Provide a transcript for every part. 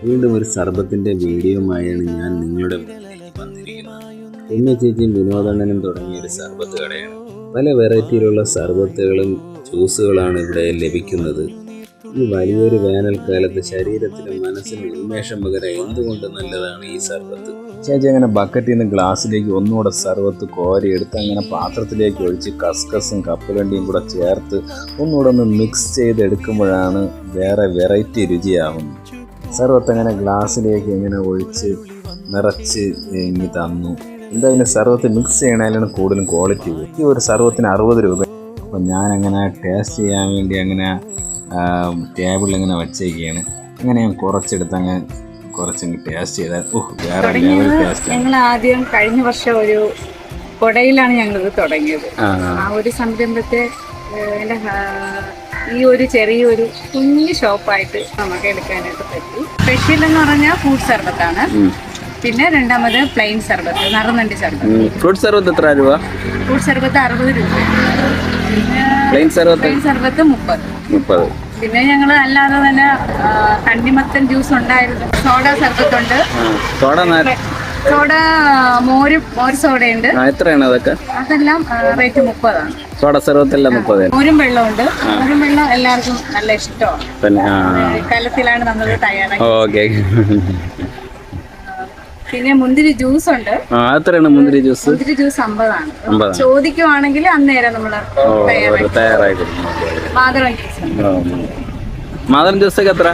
വീണ്ടും ഒരു സർബത്തിൻ്റെ വീഡിയോയുമായാണ് ഞാൻ നിങ്ങളുടെ മുന്നിലേക്ക് വന്നിരിക്കുന്നത്. ഉമ്മ ചേച്ചിയും വിനോദണ്ണനും തുടങ്ങിയ ഒരു സർബത്ത് കടയാണ്. പല വെറൈറ്റിയിലുള്ള സർബത്തുകളും ജ്യൂസുകളാണ് ഇവിടെ ലഭിക്കുന്നത്. ഈ വലിയൊരു വേനൽക്കാലത്ത് ശരീരത്തിനും മനസ്സിനും ഉന്മേഷം പകരാൻ എന്തുകൊണ്ട് നല്ലതാണ് ഈ സർബത്ത്. ചേച്ചി അങ്ങനെ ബക്കറ്റിൽ നിന്ന് ഗ്ലാസ്സിലേക്ക് ഒന്നുകൂടെ സർബത്ത് കോരിയെടുത്ത് അങ്ങനെ പാത്രത്തിലേക്ക് ഒഴിച്ച് കസ്കസും കപ്പലണ്ടിയും കൂടെ ചേർത്ത് ഒന്നുകൂടെ ഒന്ന് മിക്സ് ചെയ്തെടുക്കുമ്പോഴാണ് വേറെ വെറൈറ്റി രുചിയാവുന്നത്. സർബത്ത് അങ്ങനെ ഗ്ലാസ്സിലേക്ക് ഇങ്ങനെ ഒഴിച്ച് നിറച്ച് ഇങ്ങി തന്നു. എന്തായാലും സർബത്ത് മിക്സ് ചെയ്യണതിലാണ് കൂടുതലും ക്വാളിറ്റി. ഈ ഒരു സർബത്തിന് 60 രൂപ. അപ്പം ഞാനങ്ങനെ ടേസ്റ്റ് ചെയ്യാൻ വേണ്ടി അങ്ങനെ ടേബിളിൽ ഇങ്ങനെ വെച്ചേക്കാണ്. അങ്ങനെ ഞാൻ കുറച്ചെടുത്ത് കുറച്ചങ്ങ് ടേസ്റ്റ് ചെയ്താൽ വേറെ ലെവൽ ടേസ്റ്റ്. ഞങ്ങൾ ആദ്യം കഴിഞ്ഞ വർഷം ഒരു കൊടയിലാണ് ഞങ്ങളിത് തുടങ്ങിയത്. ആ ഒരു സംരംഭത്തെ ഈ ഒരു ചെറിയൊരു കുഞ്ഞു ഷോപ്പായിട്ട് നമുക്ക് എടുക്കാനായിട്ട് പറ്റി. സ്പെഷ്യൽ എന്ന് പറഞ്ഞാൽ ഫ്രൂട്ട് സർബത്താണ്. പിന്നെ രണ്ടാമത് പ്ലെയിൻ സർബത്ത്, നറുനണ്ടി സർബത്ത്. ഫ്രൂട്ട് സർബത്ത് എത്ര രൂപ? ഫ്രൂട്ട് സർബത്ത് 60 രൂപ. പ്ലെയിൻ സർബത്ത് 30. പിന്നെ ഞങ്ങൾ അല്ലാതെ തന്നെ തണ്ണിമത്തൻ ജ്യൂസ് ഉണ്ടായിരുന്നു. സോഡ സർബത്തുണ്ട്. സോഡ മോര് സോഡയുണ്ട്. എത്രയാണ് അതൊക്കെ? അതെല്ലാം റേറ്റ് 30 സോഡ സർബത്തെല്ലാം 30. മോരും വെള്ളമുണ്ട്. മോരും വെള്ളം എല്ലാവർക്കും നല്ല ഇഷ്ടമാണ്. കലത്തിലാണ് നമ്മൾ തയ്യാറാക്കി. പിന്നെ മുന്തിരി ജ്യൂസ് ഉണ്ട്. എത്രയാണ് മുന്തിരി ജ്യൂസ്? മുന്തിരി ജ്യൂസ് 50 ചോദിക്കുവാണെങ്കിൽ അന്നേരം നമ്മൾ തയ്യാറാക്കി. മാതളം ജ്യൂസ് ഒക്കെ എത്ര?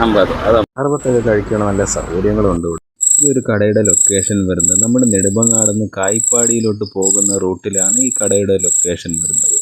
50. സർബത്തൊക്കെ കഴിക്കാൻ നല്ല സൗകര്യങ്ങളുണ്ട്. ഈ ഒരു കടയുടെ ലൊക്കേഷൻ വരുന്നത് നമ്മുടെ നെടുമങ്ങാട് നിന്ന് കായിപ്പാടിയിലോട്ട് പോകുന്ന റൂട്ടിലാണ് ഈ കടയുടെ ലൊക്കേഷൻ വരുന്നത്.